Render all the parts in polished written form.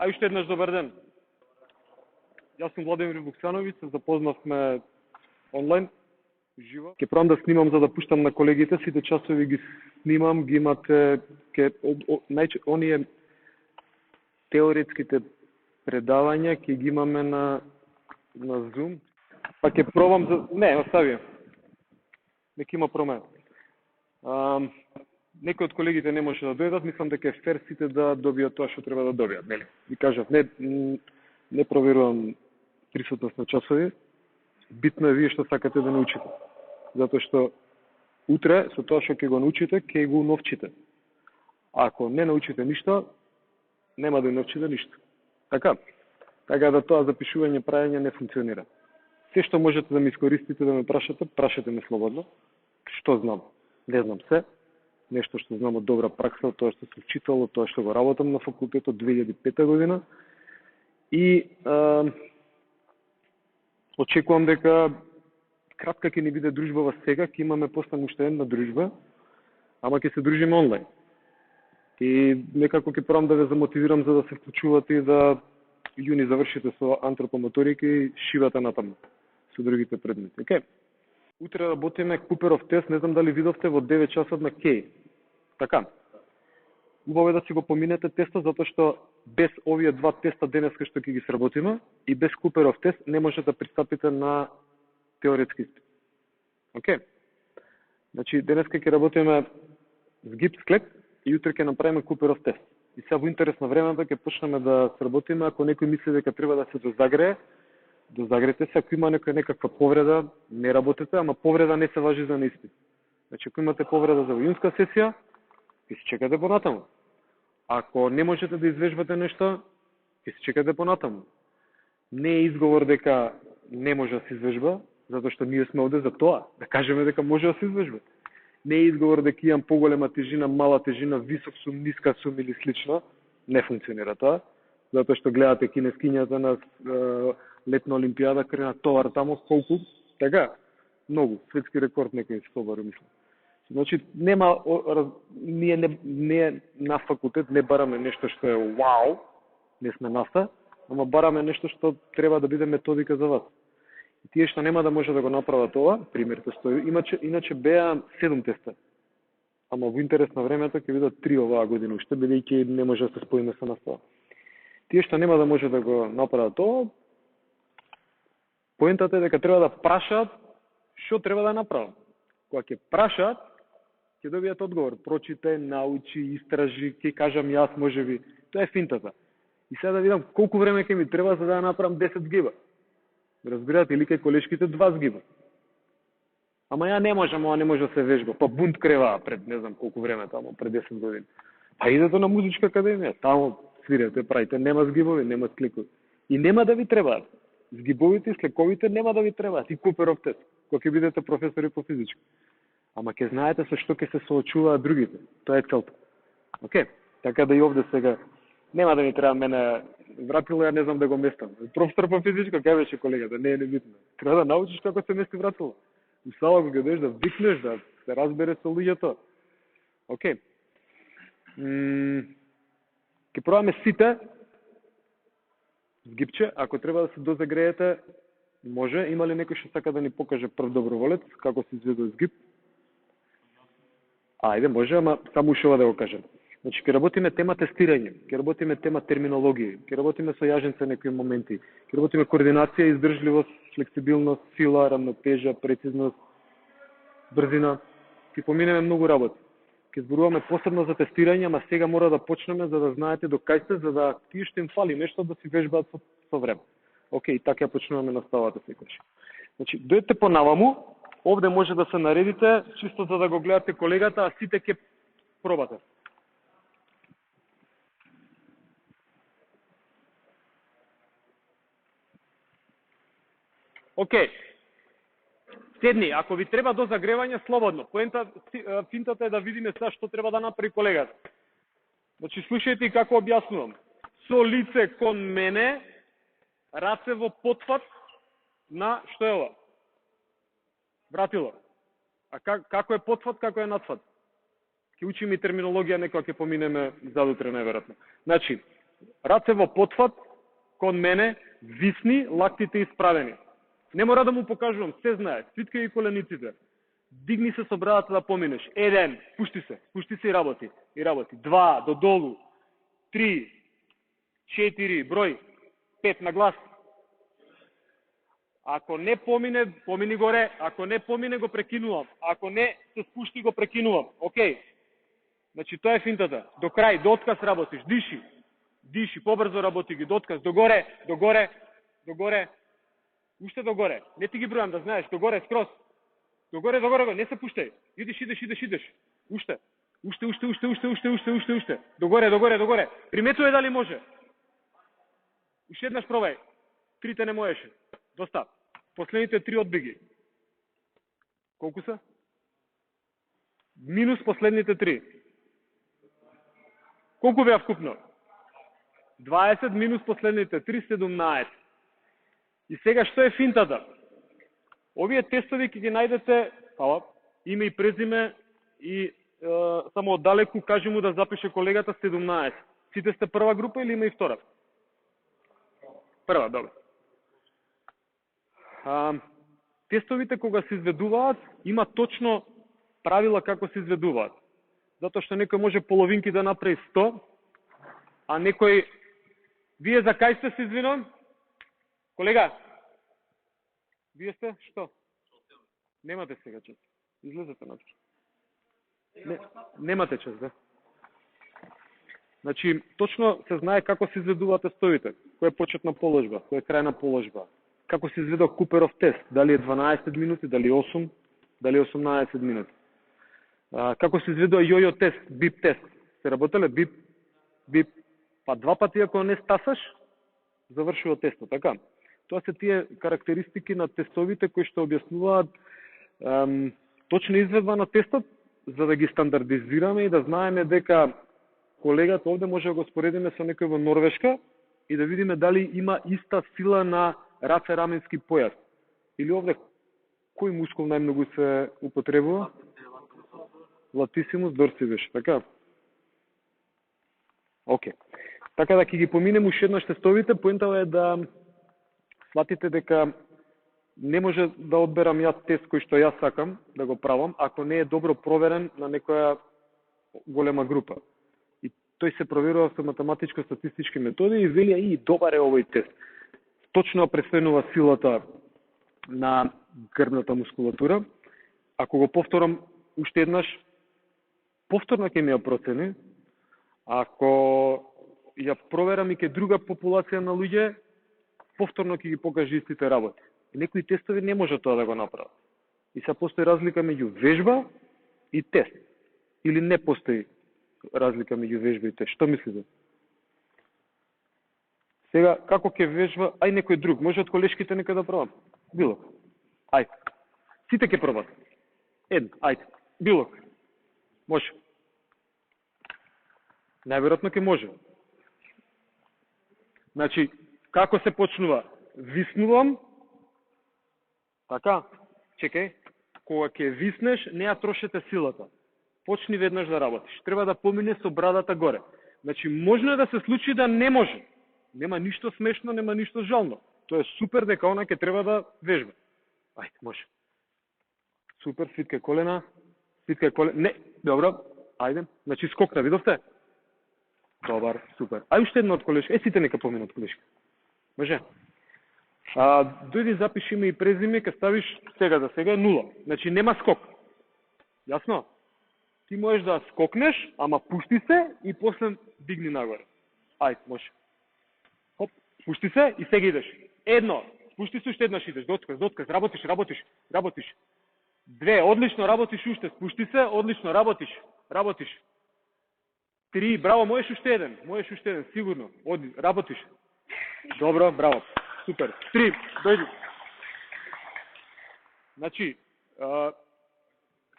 А уште еднаш добар ден. Јас сум Владимир Вуксановиќ, се запознавме онлайн, живо. Ке пробам да снимам за да пуштам на колегите, сите часови ги снимам, ги имате оние теоретските предавања ќе ги имаме на Zoom. Па ќе пробам за не, остави. Нека има промена. Некои од колегите не може да дојдат, мислам дека е фер сите да добијат тоа што треба да добијат, нели? Ви кажав, не проверувам присутност на часови. Битно е вие што сакате да научите. Затоа што утре со тоа што ќе го научите, ќе го научите. Ако не научите ништо, нема да научите ништо. Така? Така да тоа запишување, правење не функционира. Се што можете да ми искористите да ме прашате, прашете ме слободно. Што знам? Не знам се. Нешто што знам од добра пракса, од тоа што се читало, тоа што го работам на факултетот 2005 година. И очекувам дека кратка ќе ни биде дружбава сега, ќе имаме после уште една дружба, ама ќе се дружиме онлайн. И некако ќе пробам да ве замотивирам за да се вклучувате и да јуни завршите со антропомоторика и шивата натаму со другите предмети. Okay? Утре работиме Куперов тест, не знам дали видовте во 9 часот на Кеј. Така. Убаво е да си го поминете теста, затоа што без овие два теста денеска што ќе ги сработиме и без Куперов тест не може да пристапите на теоретски испит. Окей? Значи, денеска ќе работиме с гипс клек и утре ќе направиме Куперов тест. И сега во интерес на времето ќе почнеме да сработиме, ако некој мисли дека треба да се дозагрее, дозагрете се, ако има некаква повреда, не работете, ама повреда не се важи за неиспит. Значи, ако имате повреда за војунска сесија, ќе се чекате понатаму. Ако не можете да извежбате нешто, ќе се чекате понатаму. Не е изговор дека не може да се извежба, затоа што ние сме овде за тоа, да кажеме дека може да се извежба. Не е изговор дека имам поголема тежина, мала тежина, висок сум, ниска сум или слично. Не функционира тоа, затоа што гледате кинескињата на летна олимпијада, крена товар тамо, колку, така, многу, светски рекорд некој се собари, мислам. Значи, ние не на факултет не бараме нешто што е вау, не сме наста, ама бараме нешто што треба да биде методика за вас. И тие што нема да може да го направат ова, примерите стои, иначе беа 7 теста. Ама во интерес на времето ќе бидат 3 оваа година уште, бидејќи не може да се споиме со настава. Тие што нема да може да го направат ова, поентата е дека треба да прашаат што треба да направат. Кога ќе прашаат, ќе добијат одговор. Прочитай, научи, истражи, ќе кажам јас, можеби. Тоа е финтата. И сега да видам колку време ќе ми треба за да направам 10 згиба. Разбирате, или кај колешките 2 згиба. Ама ја не можам, ова не може да се вежба. Па бунт креваа пред не знам колку време тамо, пред 10 години. Па идете на музичка академија, тамо свирете, правите, нема згибови, нема скликови. И нема да ви требаат. Згибовите и скликовите нема да ви требаат. И Куперов тест, кога ќе бидете професори по физичка. Ама ќе знаете со што ќе се соочуваат другите. Тоа е целта. Океј? Така да и овде сега нема да ми треба мене вратило, ја не знам да го местам. Професор по физичка, кај беше колегата? Не е битно. Треба да научиш како се мести вратило. У сала го гледаш да викнеш, да се разбере со луѓето. Океј. Ќе пробаме сите згипче, ако треба да се дозагреете, може. Има ли некој што сака да ни покаже прв доброволец, како се изведува згип? Ајде, може, ама само ушова да го кажем. Значи, ќе работиме тема тестирање, ќе работиме тема терминологија, ќе работиме со јаженце некои моменти, ќе работиме координација, издржливост, флексибилност, сила, рамнотежа, прецизност, брзина. Ќе поминеме многу работи. Ќе зборуваме посебно за тестирање, ама сега мора да почнеме за да знаете до кај сте, за да тие што им фали нешто да си вежбаат со време. Океј, така ја почнуваме наставата секогаш. Значи, дојдете понаваму, овде може да се наредите, чисто за да го гледате колегата, а сите ќе пробате. Океј. Седни, ако ви треба до загревање, слободно. Финтата е да видиме сега што треба да направи колегата. Значи, слушајте како објаснувам. Со лице кон мене, раце во потфат на, што е ова? Вратило. А како е потфат, како е надфат? Ќе учиме и терминологија, некоја ќе поминеме задутре, најверојатно. Значи, Раце во потфат кон мене, висни, лактите исправени. Не мора да му покажувам, се знае, свиткај и колениците. Дигни се со брадата да поминеш. 1, пушти се и работи. И работи. 2, додолу. 3, 4, број. 5 на глас. Ако не помине, помини горе. Ако не помине, го прекинувам. Ако не се спушти, го прекинувам. Окей. Значи, тоа е финтата. До крај, до отказ работиш. Диши. Диши, побрзо работи ги. До отказ. Догоре, догоре, догоре. Уште догоре. Не ти ги бројам, да знаеш. Догоре, скроз. Догоре, догоре, не се пуштај. Идеш. Уште. Уште. Догоре. Приметувај дали може. Уште еднаш пробај. 3 не можеше. Доста. Последните 3 одбиги. Колку се? Минус последните 3. Колку беа вкупно? 20 минус последните 3, 17. И сега што е финтата? Овие тестови ќе ги најдете, име и презиме и само оддалеку кажи му да запише колегата 17. Сите сте прва група или има и втора? Прва, добро. Тестовите кога се изведуваат, има точно правила како се изведуваат. Затоа што некој може половинки да направи 100, а некој... Вие за кај сте, се извинувам? Колега? Вие сте? Што? Немате сега час. Излезете напред. Немате час, да. Значи, точно се знае како се изведуваат тестовите. Кој е почетна положба, кој е крајна положба. Како се изведа Куперов тест. Дали е 12 минути, дали 8, дали 18 минути. Како се изведува јојо тест, бип тест. Се работеле бип, па 2 пати ако не стасаш, завршува тестот, така? Тоа се тие карактеристики на тестовите кои што објаснуваат точна изведба на тестот, за да ги стандардизираме и да знаеме дека колегата овде може да го споредиме со некој во Норвешка и да видиме дали има иста сила на раце раменски појас. Или овде кој мускул најмногу се употребува? Латисимус дорсивиш, така? Океј. Така да ќе ги поминем уште еднаш тестовите, поентава е да сватите дека не може да одберам јас тест кој што јас сакам да го правам, ако не е добро проверен на некоја голема група. И тој се проверува со математичко-статистички методи и вели и добар е овој тест. Точно представува силата на грбната мускулатура. Ако го повторам уште еднаш, повторно ќе ми ја процени. Ако ја проверам и ке друга популација на луѓе, повторно ќе ги покаже истите работи. И некои тестови не може тоа да го направат. И се постои разлика меѓу вежба и тест. Или не постои разлика меѓу вежба и тест. Што мислите? Сега, како ќе вежба, ај некој друг, може од колешките нека да пробам? Било. Ајде. Сите ќе пробат. Ајде. Било. Може. Најверојатно ќе може. Значи, како се почнува? Виснувам. Така? Чекај. Кога ќе виснеш, не ја трошете силата. Почни веднаш да работиш. Треба да помине со брадата горе. Значи, можно е да се случи да не може. Нема ништо смешно, нема ништо жално. Тоа е супер дека она ќе треба да вежба. Ајде, може. Супер, свиткај колена. Не, добро. Ајде. Значи, скокна, видовте? Добар, супер. Ај уште едно од колешка. Сите нека помина од колешка. Може? Дојди запиши име и презиме, ке ставиш сега за сега 0. Значи, нема скок. Јасно? Ти можеш да скокнеш, ама пушти се и после дигни нагоре. Ајде, може. Хоп, пушти се и сега идеш. Едно, пушти се, уште еднаш идеш. Дотказ, работиш. 2, одлично, работиш уште. Спушти се, одлично, работиш. 3, браво, можеш уште еден, сигурно. Работиш. Добро, браво. Супер. 3, дојди. Значи,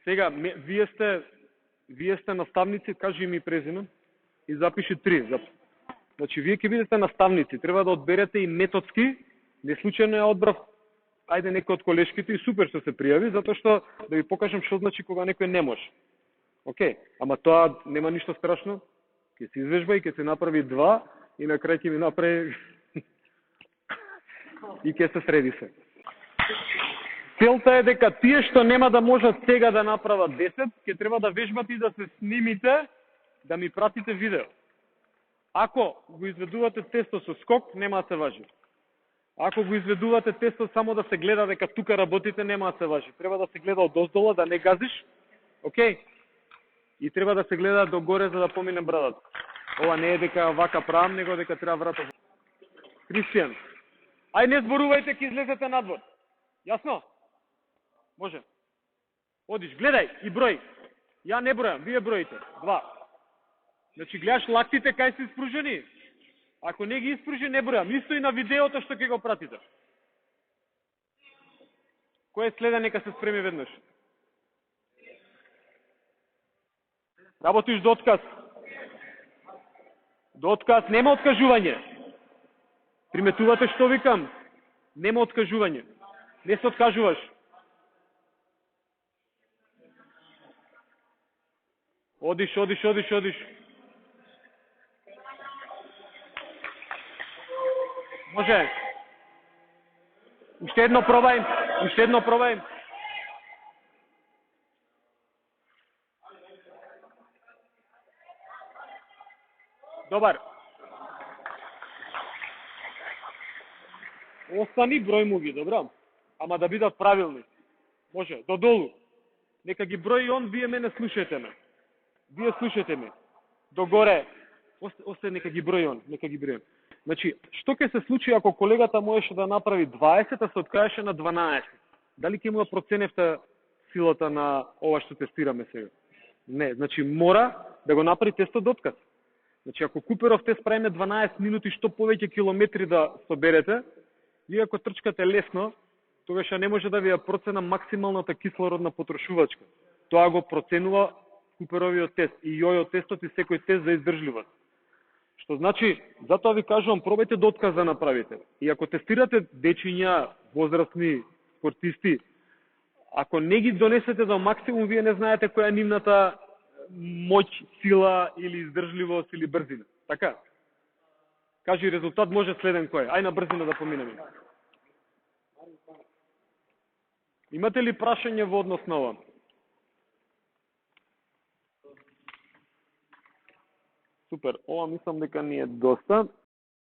сега, вие сте наставници, кажи ми презиме и запиши 3. Значи, вие ќе бидете наставници, треба да одберете и методски, не случајно ја одбрав, ајде некој од колешките и супер што се пријави, затоа што да ви покажам што значи кога некој не може. Океј, ама тоа нема ништо страшно, ќе се извежба и ќе се направи 2 и на крај ќе ми направи и ќе се среди се. Целта е дека тие што нема да можат сега да направат 10, ќе треба да вежбате и да се снимите, да ми пратите видео. Ако го изведувате тесто со скок, нема да се важи. Ако го изведувате тесто само да се гледа дека тука работите, нема да се важи. Треба да се гледа од оздола, да не газиш, окей? И треба да се гледа до горе за да помине брадата. Ова не е дека вака правам, него дека треба врата. Кристијан, ај не зборувајте, ќе излезете надвор. Јасно? Може. Одиш, гледај и број. Ја не бројам, вие броите. 2. Значи гледаш лактите кај се испружени. Ако не ги испружи, не бројам. Исто и на видеото што ќе го пратите. Кој е следен, нека се спреми веднаш. Работиш до отказ. До отказ, нема откажување. Приметувате што викам? Нема откажување. Не се откажуваш. Одиш. Може. Уште едно пробајм. Добар. Остани број му ги, добро? Ама да бидат правилни. Може, додолу. Нека ги брои он, вие мене слушате ме. Догоре. Осте нека ги брои он, Значи, што ќе се случи ако колегата можеше да направи 20, а се откажеше на 12? Дали ќе му проценевте силата на ова што тестираме сега? Не, значи мора да го направи тестот до отказ. Значи, ако Куперов тест правиме 12 минути, што повеќе километри да соберете, вие ако трчкате лесно, тогаш не може да ви ја процена максималната кислородна потрошувачка. Тоа го проценува Куперовиот тест и јојо тестот и секој тест за издржливост. Што значи, затоа ви кажувам, пробајте до отказ да направите. И ако тестирате дечиња, возрастни спортисти, ако не ги донесете до максимум, вие не знаете која е нивната моќ, сила или издржливост или брзина. Така? Кажи резултат, може следен кој. Ај на брзина да поминеме. Имате ли прашање во однос на ова? Супер, ова мислам дека ни е доста.